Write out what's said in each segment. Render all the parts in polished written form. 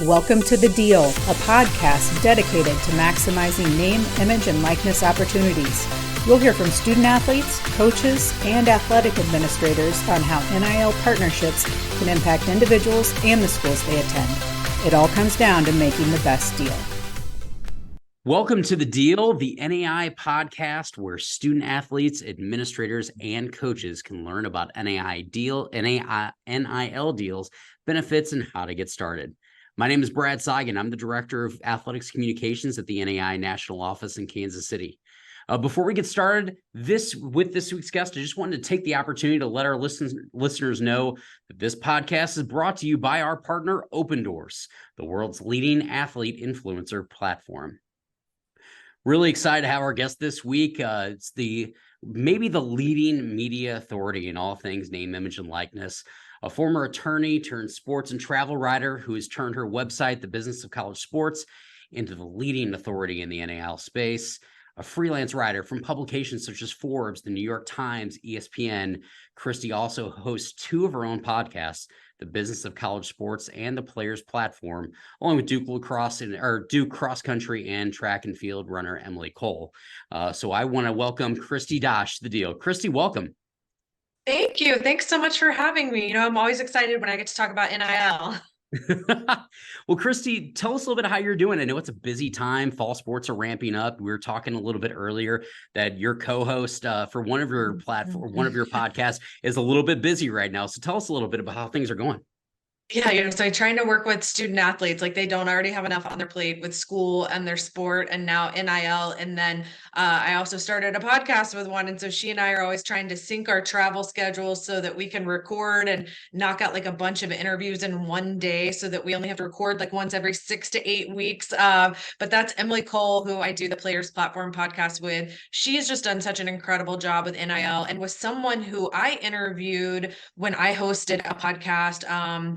Welcome to The Deal, a podcast dedicated to maximizing name, image, and likeness opportunities. You'll hear from student athletes, coaches, and athletic administrators on how NIL partnerships can impact individuals and the schools they attend. It all comes down to making the best deal. Welcome to The Deal, the NAIA podcast where student athletes, administrators, and coaches can learn about NIL deals, benefits, and how to get started. My name is Brad Cygan. I'm the Director of Athletics Communications at the NAIA National Office in Kansas City. Before we get started with this week's guest, I just wanted to take the opportunity to let our listeners know that this podcast is brought to you by our partner, Open Doors, the world's leading athlete influencer platform. Really excited to have our guest this week. It's maybe the leading media authority in all things name, image, and likeness. A former attorney turned sports and travel writer who has turned her website, The Business of College Sports, into the leading authority in the NIL space. A freelance writer from publications such as Forbes, the New York Times, ESPN. Kristi also hosts two of her own podcasts, The Business of College Sports and the Players Platform, along with Duke cross country and track and field runner Emily Cole. So I want to welcome Kristi Dosh to The Deal. Kristi, welcome. Thank you. Thanks so much for having me. I'm always excited when I get to talk about NIL. Well, Kristi, tell us a little bit how you're doing. I know it's a busy time. Fall sports are ramping up. We were talking a little bit earlier that your co-host for one of your podcasts is a little bit busy right now. So tell us a little bit about how things are going. Yeah, so I'm trying to work with student athletes, like they don't already have enough on their plate with school and their sport and now NIL. And then I also started a podcast with one. And so she and I are always trying to sync our travel schedules so that we can record and knock out like a bunch of interviews in one day so that we only have to record like once every 6 to 8 weeks. But that's Emily Cole, who I do the Players Platform podcast with. She's just done such an incredible job with NIL and was someone who I interviewed when I hosted a podcast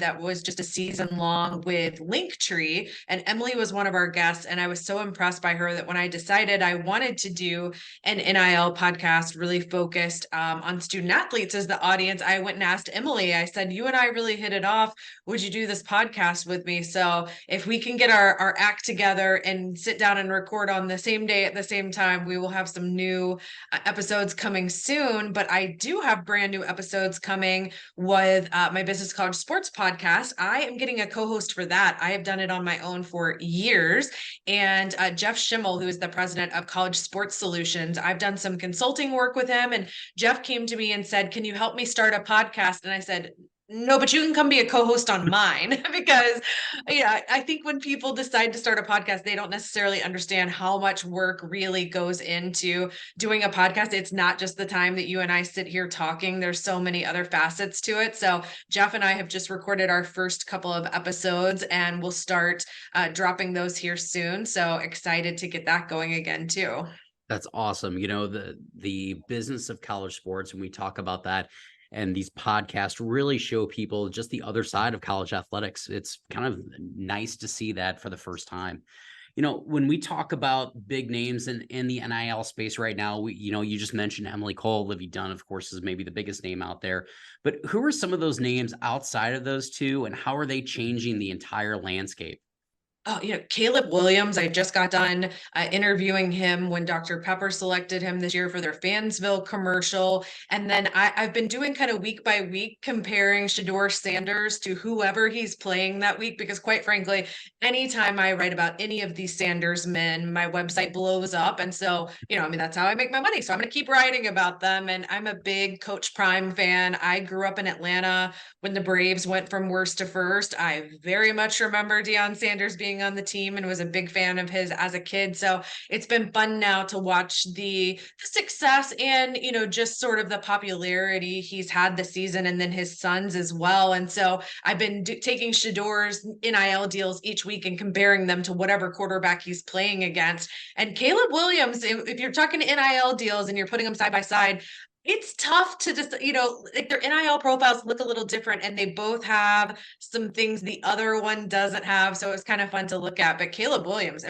that was just a season long with Linktree, and Emily was one of our guests, and I was so impressed by her that when I decided I wanted to do an NIL podcast really focused on student athletes as the audience, I went and asked Emily. I said, you and I really hit it off. Would you do this podcast with me? So if we can get our act together and sit down and record on the same day at the same time, we will have some new episodes coming soon. But I do have brand new episodes coming with my Business College Sports podcast. I am getting a co-host for that. I have done it on my own for years. And Jeff Schimmel, who is the president of College Sports Solutions, I've done some consulting work with him. And Jeff came to me and said, can you help me start a podcast? And I said, no, but you can come be a co-host on mine because I think when people decide to start a podcast, they don't necessarily understand how much work really goes into doing a podcast. It's not just the time that you and I sit here talking. There's so many other facets to it. So Jeff and I have just recorded our first couple of episodes and we'll start dropping those here soon. So excited to get that going again too. That's awesome. The business of college sports, when we talk about that, and these podcasts really show people just the other side of college athletics. It's kind of nice to see that for the first time. When we talk about big names in the NIL space right now, you just mentioned Emily Cole. Livy Dunn, of course, is maybe the biggest name out there. But who are some of those names outside of those two, and how are they changing the entire landscape? Oh, Caleb Williams, I just got done interviewing him when Dr. Pepper selected him this year for their Fansville commercial. And then I've been doing kind of week by week comparing Shedeur Sanders to whoever he's playing that week, because quite frankly, anytime I write about any of these Sanders men, my website blows up. And so, that's how I make my money. So I'm going to keep writing about them. And I'm a big Coach Prime fan. I grew up in Atlanta when the Braves went from worst to first. I very much remember Deion Sanders being on the team and was a big fan of his as a kid. So it's been fun now to watch the success and, just sort of the popularity he's had this season, and then his sons as well. And so I've been taking Shedeur's NIL deals each week and comparing them to whatever quarterback he's playing against. And Caleb Williams, if you're talking NIL deals and you're putting them side by side, it's tough to just, like their NIL profiles look a little different and they both have some things the other one doesn't have. So it's kind of fun to look at. But Caleb Williams,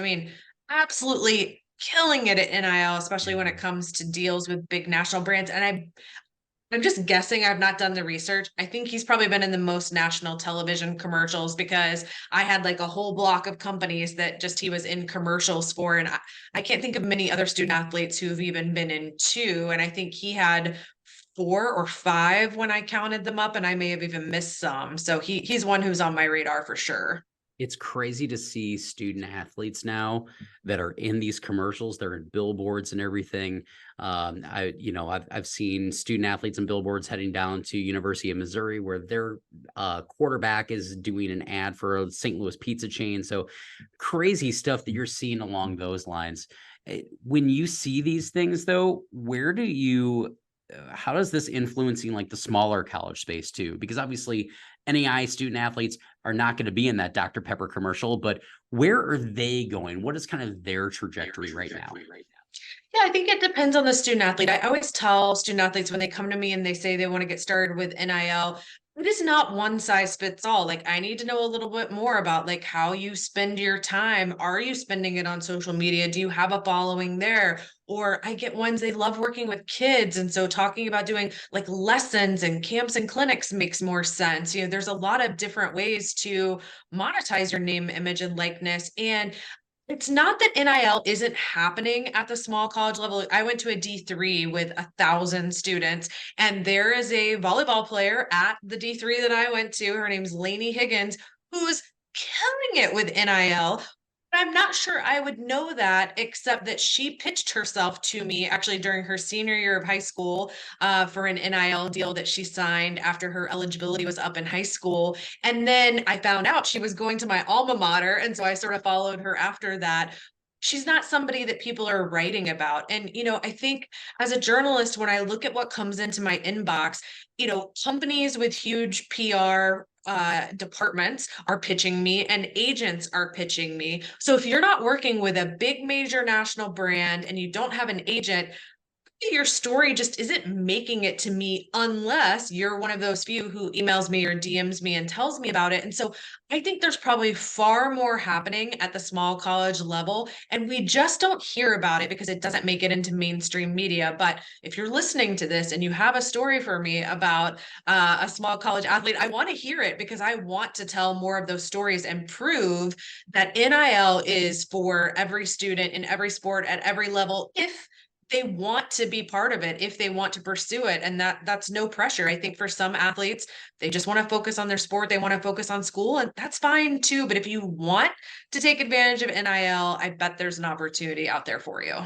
absolutely killing it at NIL, especially when it comes to deals with big national brands. And I'm just guessing. I've not done the research. I think he's probably been in the most national television commercials because I had like a whole block of companies that just he was in commercials for. And I can't think of many other student athletes who've even been in two. And I think he had 4 or 5 when I counted them up, and I may have even missed some. So he's one who's on my radar for sure. It's crazy to see student athletes now that are in these commercials. They're in billboards and everything. I've seen student athletes and billboards heading down to University of Missouri, where their quarterback is doing an ad for a St. Louis pizza chain. So crazy stuff that you're seeing along those lines. When you see these things, though, how does this influencing like the smaller college space too? Because obviously NAIA student athletes are not going to be in that Dr. Pepper commercial, but where are they going? What is kind of their trajectory right now? Yeah, I think it depends on the student athlete. I always tell student athletes when they come to me and they say they want to get started with NIL, it is not one size fits all. Like, I need to know a little bit more about like how you spend your time. Are you spending it on social media? Do you have a following there? Or I get ones, they love working with kids. And so talking about doing like lessons and camps and clinics makes more sense. There's a lot of different ways to monetize your name, image, and likeness. And it's not that NIL isn't happening at the small college level. I went to a D3 with 1,000 students, and there is a volleyball player at the D3 that I went to. Her name's Lainey Higgins, who's killing it with NIL. I'm not sure I would know that, except that she pitched herself to me actually during her senior year of high school for an NIL deal that she signed after her eligibility was up in high school. And then I found out she was going to my alma mater. And so I sort of followed her after that. She's not somebody that people are writing about. And, I think as a journalist, when I look at what comes into my inbox, companies with huge PR departments are pitching me and agents are pitching me. So if you're not working with a big major national brand and you don't have an agent, your story just isn't making it to me unless you're one of those few who emails me or DMs me and tells me about it. And so I think there's probably far more happening at the small college level, and we just don't hear about it because it doesn't make it into mainstream media. But if you're listening to this and you have a story for me about a small college athlete, I want to hear it because I want to tell more of those stories and prove that NIL is for every student in every sport at every level if they want to be part of it, if they want to pursue it. And that's no pressure. I think for some athletes, they just want to focus on their sport. They want to focus on school, and that's fine too. But if you want to take advantage of NIL, I bet there's an opportunity out there for you.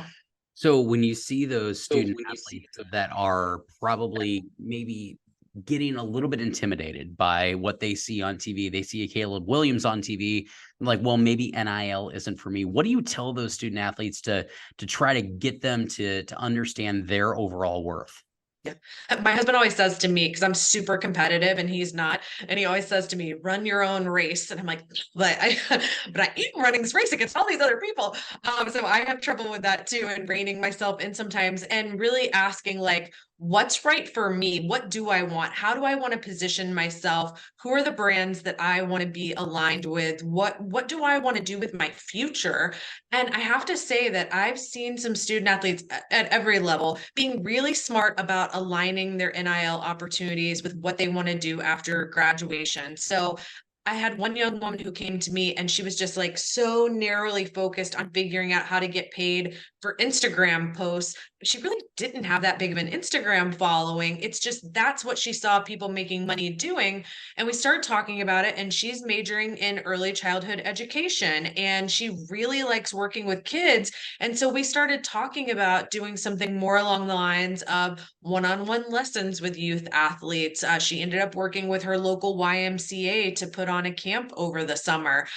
So when you see those student athletes that are probably maybe getting a little bit intimidated by what they see on TV, they see a Caleb Williams on TV, like, well, maybe NIL isn't for me. What do you tell those student athletes to try to get them to understand their overall worth? Yeah. My husband always says to me, because I'm super competitive and he's not, and he always says to me, run your own race. And I'm like, but I am running this race against all these other people. So I have trouble with that too, and reining myself in sometimes and really asking like, what's right for me? What do I want? How do I want to position myself? Who are the brands that I want to be aligned with? What do I want to do with my future? And I have to say that I've seen some student athletes at every level being really smart about aligning their NIL opportunities with what they want to do after graduation. So I had one young woman who came to me and she was just like so narrowly focused on figuring out how to get paid for Instagram posts. She really didn't have that big of an Instagram following. It's just that's what she saw people making money doing. And we started talking about it, and she's majoring in early childhood education and she really likes working with kids. And so we started talking about doing something more along the lines of one-on-one lessons with youth athletes. She ended up working with her local YMCA to put on a camp over the summer.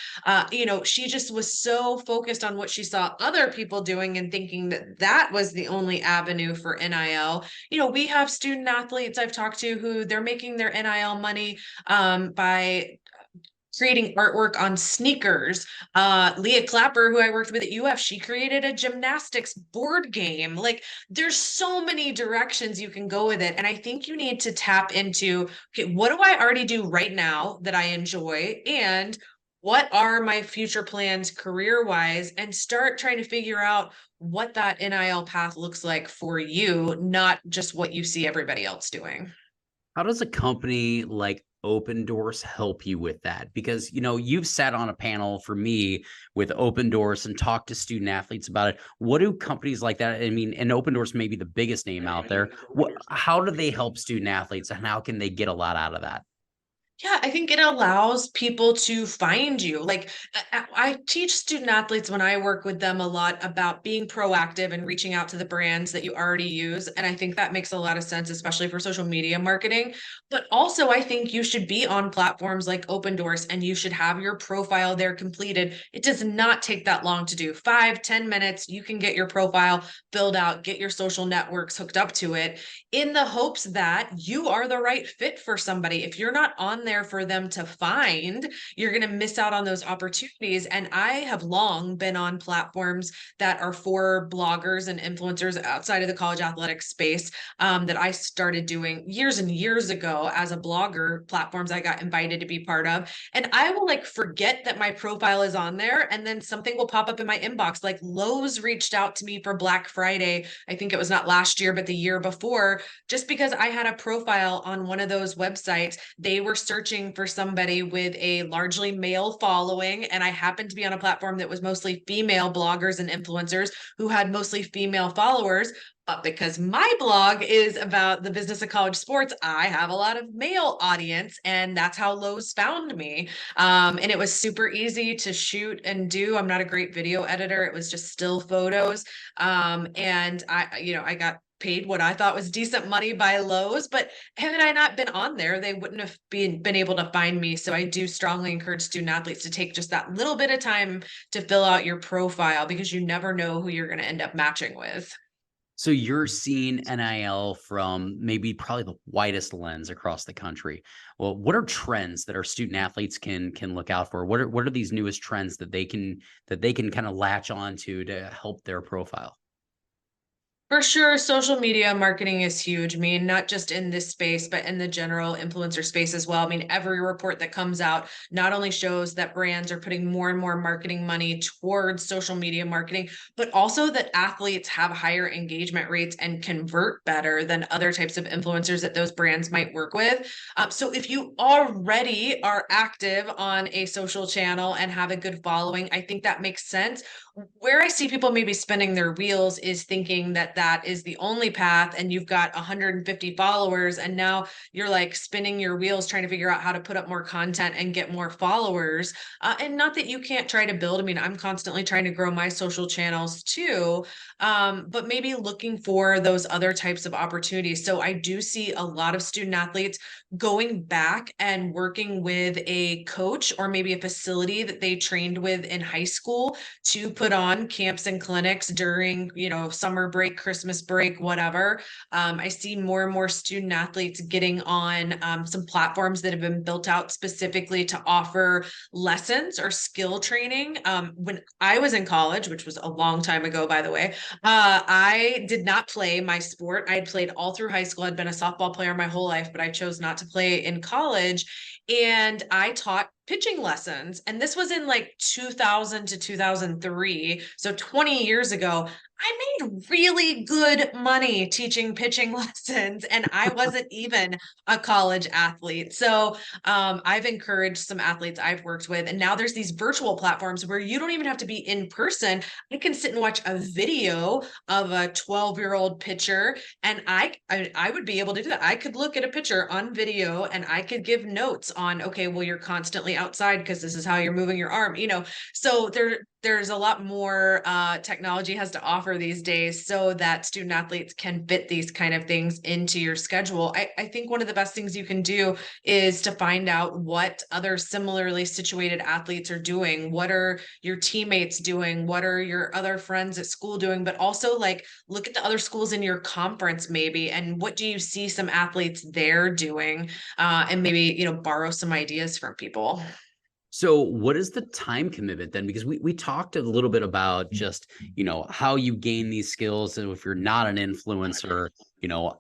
She just was so focused on what she saw other people doing and thinking that that was the only avenue for NIL. We have student athletes I've talked to who they're making their NIL money by creating artwork on sneakers. Leah Clapper, who I worked with at UF, she created a gymnastics board game. Like, there's so many directions you can go with it. And I think you need to tap into, okay, what do I already do right now that I enjoy? And what are my future plans career wise, and start trying to figure out what that NIL path looks like for you, not just what you see everybody else doing. How does a company like Open Doors help you with that? Because, you've sat on a panel for me with Open Doors and talked to student athletes about it. What do companies like that? I mean, and Open Doors may be the biggest name out there. How do they help student athletes, and how can they get a lot out of that? Yeah, I think it allows people to find you. Like I teach student athletes when I work with them a lot about being proactive and reaching out to the brands that you already use. And I think that makes a lot of sense, especially for social media marketing. But also, I think you should be on platforms like Open Doors and you should have your profile there completed. It does not take that long to do. 5-10 minutes, you can get your profile filled out, get your social networks hooked up to it, in the hopes that you are the right fit for somebody. If you're not on there for them to find, you're going to miss out on those opportunities. And I have long been on platforms that are for bloggers and influencers outside of the college athletic space, that I started doing years and years ago as a blogger, platforms I got invited to be part of. And I will like forget that my profile is on there, and then something will pop up in my inbox. Like Lowe's reached out to me for Black Friday. I think it was not last year, but the year before, just because I had a profile on one of those websites. They were searching for somebody with a largely male following, and I happened to be on a platform that was mostly female bloggers and influencers who had mostly female followers. But because my blog is about the business of college sports, I have a lot of male audience, and that's how Lowe's found me. And it was super easy to shoot and do. I'm not a great video editor. It was just still photos. And I got paid what I thought was decent money by Lowe's, but had I not been on there, they wouldn't have been able to find me. So I do strongly encourage student athletes to take just that little bit of time to fill out your profile, because you never know who you're going to end up matching with. So you're seeing NIL from maybe probably the widest lens across the country. Well, what are trends that our student athletes can look out for? What are these newest trends that they can kind of latch on to help their profile? For sure, social media marketing is huge. I mean, not just in this space, but in the general influencer space as well. I mean, every report that comes out not only shows that brands are putting more and more marketing money towards social media marketing, but also that athletes have higher engagement rates and convert better than other types of influencers that those brands might work with. So if you already are active on a social channel and have a good following, I think that makes sense. Where I see people maybe spinning their wheels is thinking that that is the only path, and you've got 150 followers, and now you're like spinning your wheels trying to figure out how to put up more content and get more followers. And not that you can't try to build. I mean, I'm constantly trying to grow my social channels too, but maybe looking for those other types of opportunities. So I do see a lot of student athletes going back and working with a coach or maybe a facility that they trained with in high school to put on camps and clinics during, summer break, Christmas break, whatever. I see more and more student athletes getting on some platforms that have been built out specifically to offer lessons or skill training. When I was in college, which was a long time ago, by the way, I did not play my sport. I had played all through high school. I'd been a softball player my whole life, but I chose not to play in college. And I taught pitching lessons. And this was in like 2000 to 2003. So 20 years ago. I made really good money teaching pitching lessons, and I wasn't even a college athlete. So I've encouraged some athletes I've worked with, and now there's these virtual platforms where you don't even have to be in person. I can sit and watch a video of a 12-year-old pitcher, and I would be able to do that. I could look at a pitcher on video, and I could give notes on, okay, well, you're constantly outside because this is how you're moving your arm. So there's a lot more technology has to offer these days so that student athletes can fit these kind of things into your schedule. I think one of the best things you can do is to find out what other similarly situated athletes are doing. What are your teammates doing? What are your other friends at school doing? But also like look at the other schools in your conference maybe, and what do you see some athletes there doing? And maybe, borrow some ideas from people. So what is the time commitment then? Because we talked a little bit about just, how you gain these skills. And if you're not an influencer,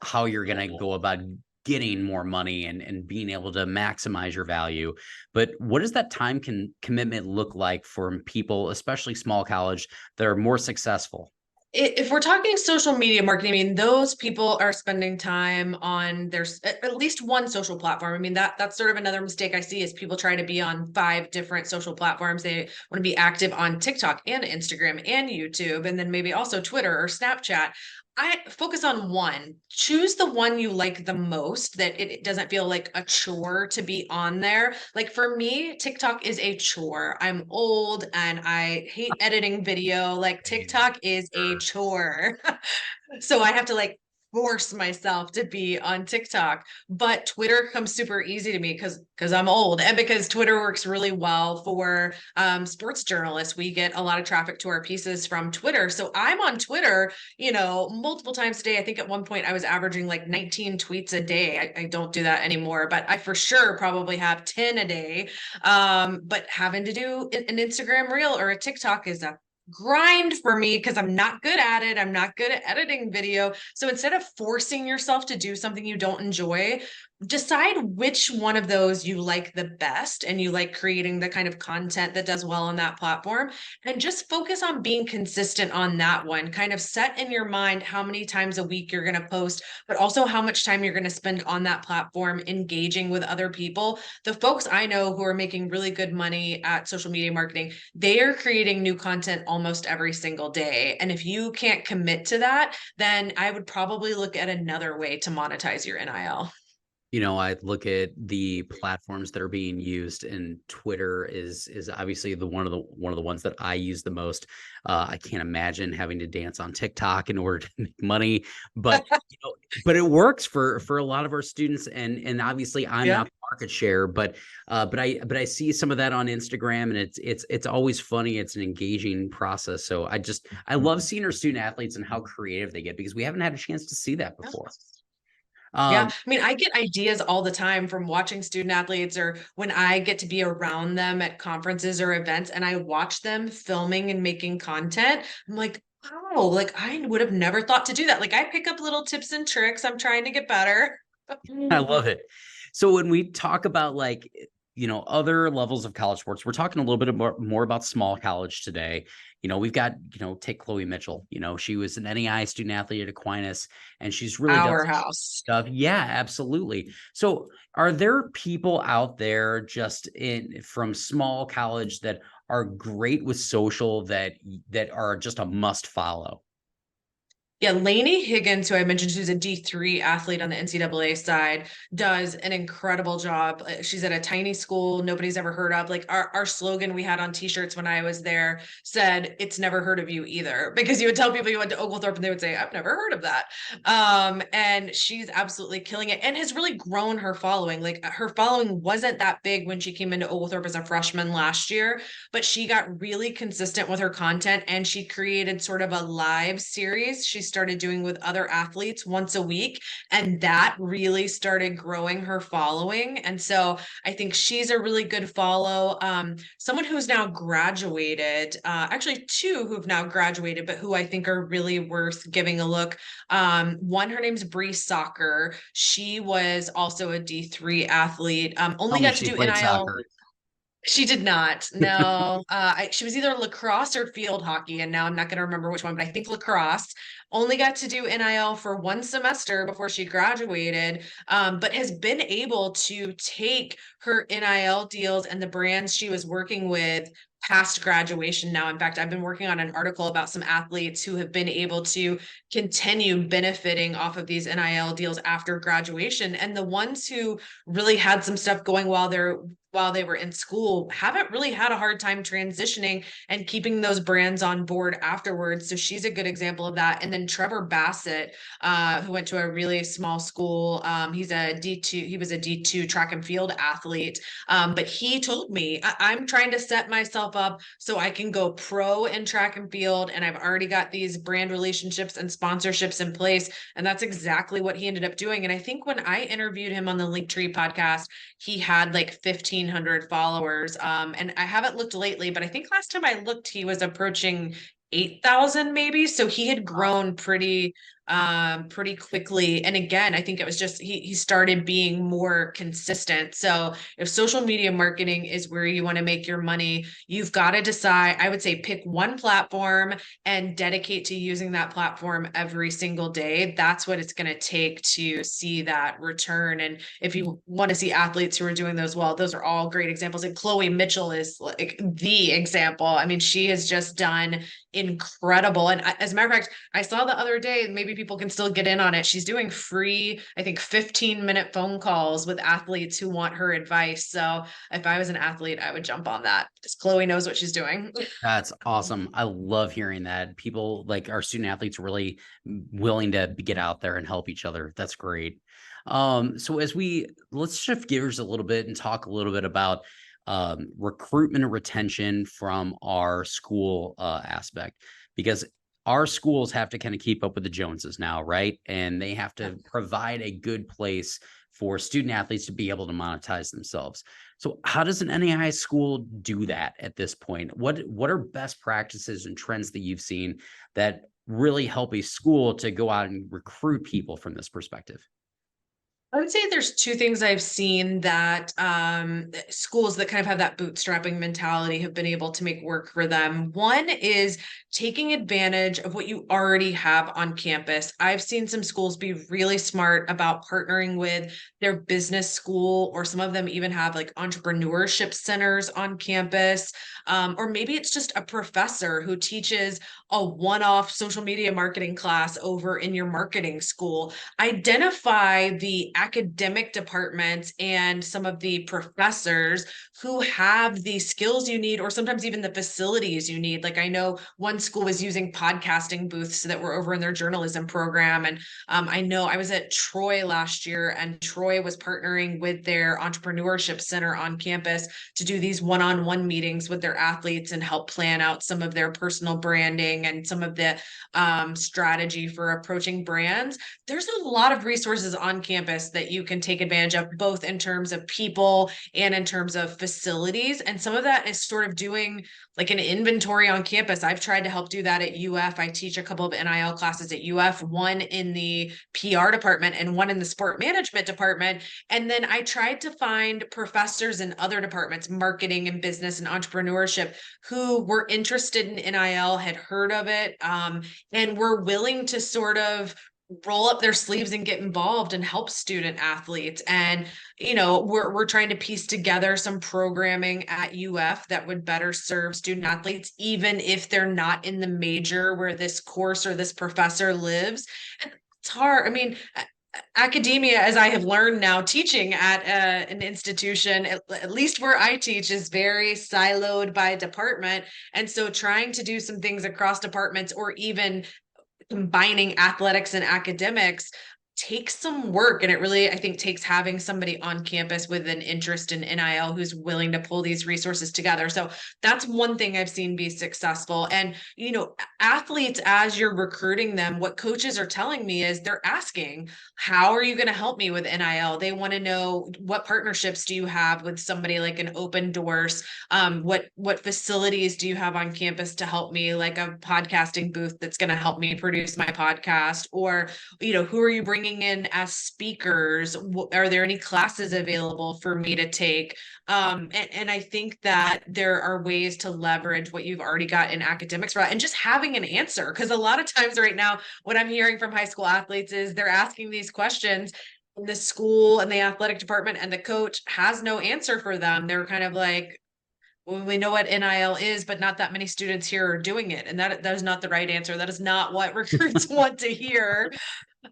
how you're going to go about getting more money and being able to maximize your value. But what does that time commitment look like for people, especially small college, that are more successful? If we're talking social media marketing, I mean, those people are spending time on at least one social platform. I mean, that's sort of another mistake I see is people try to be on 5 different social platforms. They want to be active on TikTok and Instagram and YouTube, and then maybe also Twitter or Snapchat. I focus on one. Choose the one you like the most, that it doesn't feel like a chore to be on there. Like for me, TikTok is a chore. I'm old and I hate editing video. Like TikTok is a chore. So I have to like force myself to be on TikTok. But Twitter comes super easy to me because I'm old and because Twitter works really well for sports journalists. We get a lot of traffic to our pieces from Twitter. So I'm on Twitter, multiple times a day. I think at one point I was averaging like 19 tweets a day. I don't do that anymore, but I for sure probably have 10 a day. But having to do an Instagram reel or a TikTok is a grind for me because I'm not good at it. I'm not good at editing video. So instead of forcing yourself to do something you don't enjoy, decide which one of those you like the best and you like creating the kind of content that does well on that platform, and just focus on being consistent on that one. Kind of set in your mind how many times a week you're going to post, but also how much time you're going to spend on that platform engaging with other people. The folks I know who are making really good money at social media marketing, they are creating new content almost every single day. And if you can't commit to that, then I would probably look at another way to monetize your NIL. I look at the platforms that are being used, and Twitter is obviously one of the ones that I use the most. I can't imagine having to dance on TikTok in order to make money, but but it works for a lot of our students, and obviously I'm Yeah. not the market share, but I see some of that on Instagram, and it's always funny. It's an engaging process. So I love seeing our student athletes and how creative they get, because we haven't had a chance to see that before. Yeah. I mean, I get ideas all the time from watching student athletes or when I get to be around them at conferences or events and I watch them filming and making content. I'm like, oh, like I would have never thought to do that. Like I pick up little tips and tricks. I'm trying to get better. I love it. So when we talk about other levels of college sports, we're talking a little bit more about small college today. We've got, take Chloe Mitchell. She was an NAIA student athlete at Aquinas, and she's really done Powerhouse. stuff. Yeah, absolutely. So are there people out there just from small college that are great with social that are just a must follow? Yeah, Lainey Higgins, who I mentioned, who's a D3 athlete on the NCAA side, does an incredible job. She's at a tiny school nobody's ever heard of. Like our slogan we had on t-shirts when I was there said, "It's never heard of you either," because you would tell people you went to Oglethorpe and they would say, "I've never heard of that." And she's absolutely killing it and has really grown her following. Like her following wasn't that big when she came into Oglethorpe as a freshman last year, but she got really consistent with her content and she created sort of a live series she started doing with other athletes once a week. And that really started growing her following. And so I think she's a really good follow. Someone who's now graduated, actually 2 who've now graduated, but who I think are really worth giving a look. One, her name's Bree Soccer. She was also a D3 athlete, only got to do NIL. Soccer. She did not. No, she was either lacrosse or field hockey, and now I'm not going to remember which one, but I think lacrosse. Only got to do NIL for 1 semester before she graduated, but has been able to take her NIL deals and the brands she was working with past graduation now. In fact, I've been working on an article about some athletes who have been able to continue benefiting off of these NIL deals after graduation. And the ones who really had some stuff going while they were in school haven't really had a hard time transitioning and keeping those brands on board afterwards. So she's a good example of that. And then Trevor Bassett, who went to a really small school. He was a D2 track and field athlete. But he told me, I'm trying to set myself up so I can go pro in track and field. And I've already got these brand relationships and sponsorships in place. And that's exactly what he ended up doing. And I think when I interviewed him on the Linktree podcast, he had like 1,500 followers. And I haven't looked lately, but I think last time I looked, he was approaching 8,000 maybe. So he had grown pretty pretty quickly. And again, I think it was just he started being more consistent. So if social media marketing is where you want to make your money, you've got to decide. I would say pick one platform and dedicate to using that platform every single day. That's what it's going to take to see that return. And if you want to see athletes who are doing those well, those are all great examples. And Chloe Mitchell is like the example. I mean, she has just done incredible. And as a matter of fact, I saw the other day, maybe people can still get in on it. She's doing free, I think 15-minute phone calls with athletes who want her advice. So if I was an athlete, I would jump on that because Chloe knows what she's doing. That's awesome. I love hearing that. People like our student athletes are really willing to get out there and help each other. That's great. So let's shift gears a little bit and talk a little bit about recruitment and retention from our school aspect, because our schools have to kind of keep up with the Joneses now, right? And they have to provide a good place for student athletes to be able to monetize themselves. So how does an NAIA school do that at this point? What are best practices and trends that you've seen that really help a school to go out and recruit people from this perspective? I would say there's two things I've seen that schools that kind of have that bootstrapping mentality have been able to make work for them. One is taking advantage of what you already have on campus. I've seen some schools be really smart about partnering with their business school, or some of them even have like entrepreneurship centers on campus. Or maybe it's just a professor who teaches a one-off social media marketing class over in your marketing school. Identify the academic departments and some of the professors who have the skills you need, or sometimes even the facilities you need. Like I know one school was using podcasting booths that were over in their journalism program. And I know I was at Troy last year, and Troy was partnering with their entrepreneurship center on campus to do these one-on-one meetings with their athletes and help plan out some of their personal branding and some of the strategy for approaching brands. There's a lot of resources on campus that you can take advantage of, both in terms of people and in terms of facilities. And some of that is sort of doing like an inventory on campus. I've tried to help do that at UF. I teach a couple of NIL classes at UF, one in the PR department and one in the sport management department. And then I tried to find professors in other departments, marketing and business and entrepreneurship, who were interested in NIL, had heard of it, and were willing to sort of roll up their sleeves and get involved and help student athletes. And we're trying to piece together some programming at UF that would better serve student athletes, even if they're not in the major where this course or this professor lives. And it's hard. I mean, academia, as I have learned now teaching at an institution, at least where I teach, is very siloed by department. And so trying to do some things across departments, or even combining athletics and academics, takes some work. And it really, I think, takes having somebody on campus with an interest in NIL who's willing to pull these resources together. So that's one thing I've seen be successful. And, athletes, as you're recruiting them, what coaches are telling me is they're asking, how are you going to help me with NIL? They want to know, what partnerships do you have with somebody like an Open Doors? What facilities do you have on campus to help me, like a podcasting booth that's going to help me produce my podcast? Or, who are you bringing in as speakers? Are there any classes available for me to take? And I think that there are ways to leverage what you've already got in academics, right? And just having an answer. Because a lot of times right now, what I'm hearing from high school athletes is they're asking these questions, and the school and the athletic department and the coach has no answer for them. They're kind of like, well, we know what NIL is, but not that many students here are doing it. And that is not the right answer. That is not what recruits want to hear.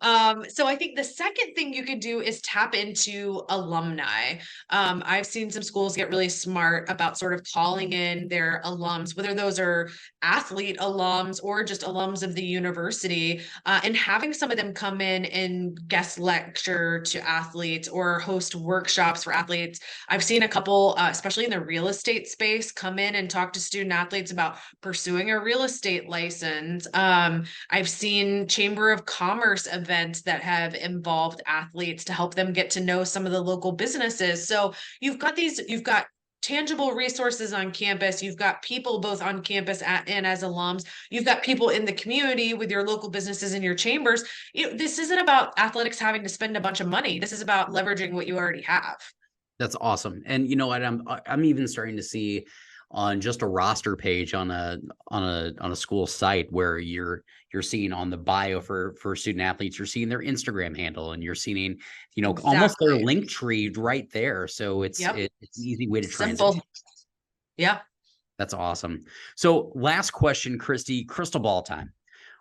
So I think the second thing you could do is tap into alumni. I've seen some schools get really smart about sort of calling in their alums, whether those are athlete alums or just alums of the university, and having some of them come in and guest lecture to athletes or host workshops for athletes. I've seen a couple, especially in the real estate space, come in and talk to student athletes about pursuing a real estate license. I've seen Chamber of Commerce events that have involved athletes to help them get to know some of the local businesses. So you've got tangible resources on campus. You've got people both on campus and as alums. You've got people in the community with your local businesses and your chambers. This isn't about athletics having to spend a bunch of money. This is about leveraging what you already have. That's awesome. And you know what? I'm even starting to see on just a roster page on a school site where you're seeing on the bio for student athletes, you're seeing their Instagram handle, and you're seeing, you know, almost their link tree right there. So it's an easy way to transition. Yeah. That's awesome. So last question, Kristi, crystal ball time.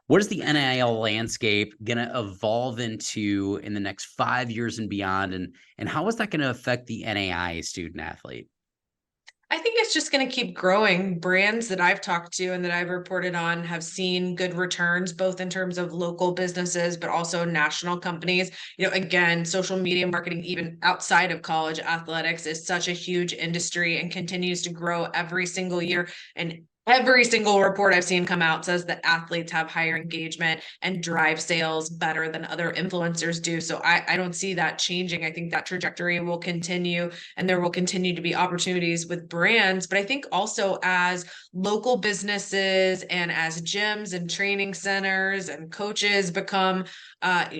What is the NAIA landscape going to evolve into in the next 5 years and beyond? And how is that going to affect the NAIA student athlete? I think it's just going to keep growing. Brands that I've talked to and that I've reported on have seen good returns, both in terms of local businesses, but also national companies. Again, social media marketing, even outside of college athletics, is such a huge industry and continues to grow every single year. And every single report I've seen come out says that athletes have higher engagement and drive sales better than other influencers do. So I don't see that changing. I think that trajectory will continue, and there will continue to be opportunities with brands. But I think also as local businesses and as gyms and training centers and coaches become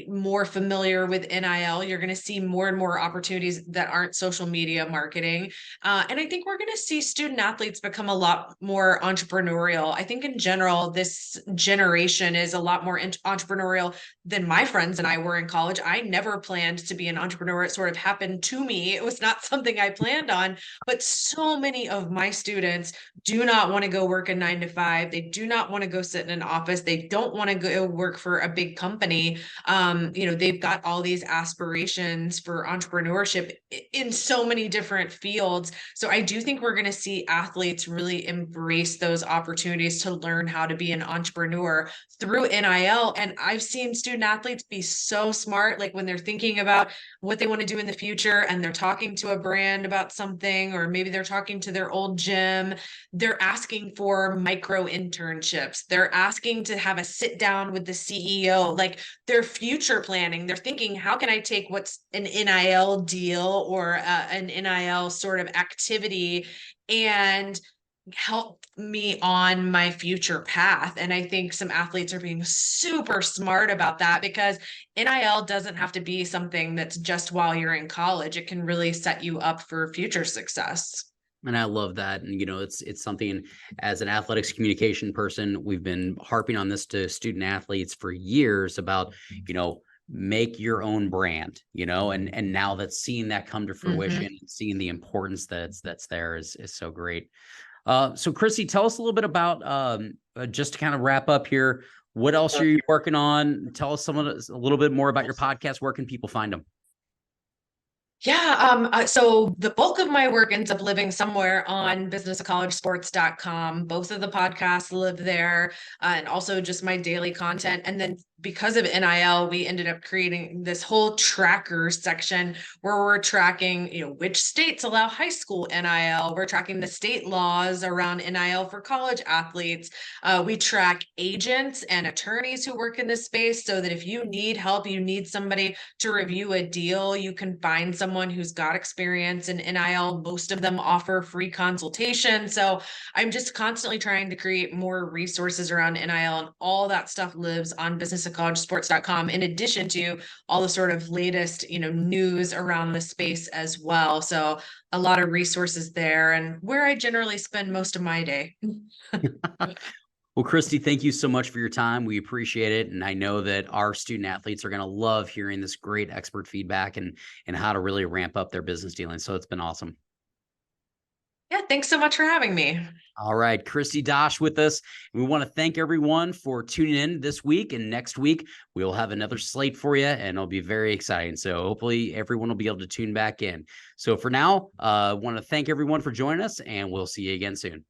more familiar with NIL, you're going to see more and more opportunities that aren't social media marketing. And I think we're going to see student athletes become a lot more entrepreneurial. I think in general, this generation is a lot more entrepreneurial than my friends and I were in college. I never planned to be an entrepreneur. It sort of happened to me. It was not something I planned on, but so many of my students do not want to go work a 9 to 5. They do not want to go sit in an office. They don't want to go work for a big company. They've got all these aspirations for entrepreneurship in so many different fields. So I do think we're going to see athletes really embrace those opportunities to learn how to be an entrepreneur through NIL. And I've seen student athletes be so smart, like when they're thinking about what they want to do in the future and they're talking to a brand about something, or maybe they're talking to their old gym, they're asking for micro internships. They're asking to have a sit down with the CEO, like they're future planning. They're thinking, how can I take what's an NIL deal or an NIL sort of activity and help me on my future path? And I think some athletes are being super smart about that, because NIL doesn't have to be something that's just while you're in college. It can really set you up for future success. And I love that. And, it's something, as an athletics communication person, we've been harping on this to student athletes for years about, make your own brand, and now that's seeing that come to fruition, and seeing the importance that's there is so great. So Kristi, tell us a little bit about, just to kind of wrap up here, what else are you working on? Tell us a little bit more about your podcast. Where can people find them? Yeah. So the bulk of my work ends up living somewhere on businesscollegesports.com. Both of the podcasts live there, and also just my daily content. And then because of NIL, we ended up creating this whole tracker section where we're tracking, which states allow high school NIL. We're tracking the state laws around NIL for college athletes. We track agents and attorneys who work in this space, so that if you need help, you need somebody to review a deal, you can find someone who's got experience in NIL. Most of them offer free consultation. So I'm just constantly trying to create more resources around NIL, and all that stuff lives on businesscollegesports.com, in addition to all the sort of latest, news around the space as well. So a lot of resources there, and where I generally spend most of my day. Well, Kristi, thank you so much for your time. We appreciate it. And I know that our student athletes are going to love hearing this great expert feedback and how to really ramp up their business dealings. So it's been awesome. Yeah, thanks so much for having me. All right, Kristi Dosh with us. We want to thank everyone for tuning in this week, and next week we'll have another slate for you, and it'll be very exciting. So hopefully everyone will be able to tune back in. So for now, I want to thank everyone for joining us, and we'll see you again soon.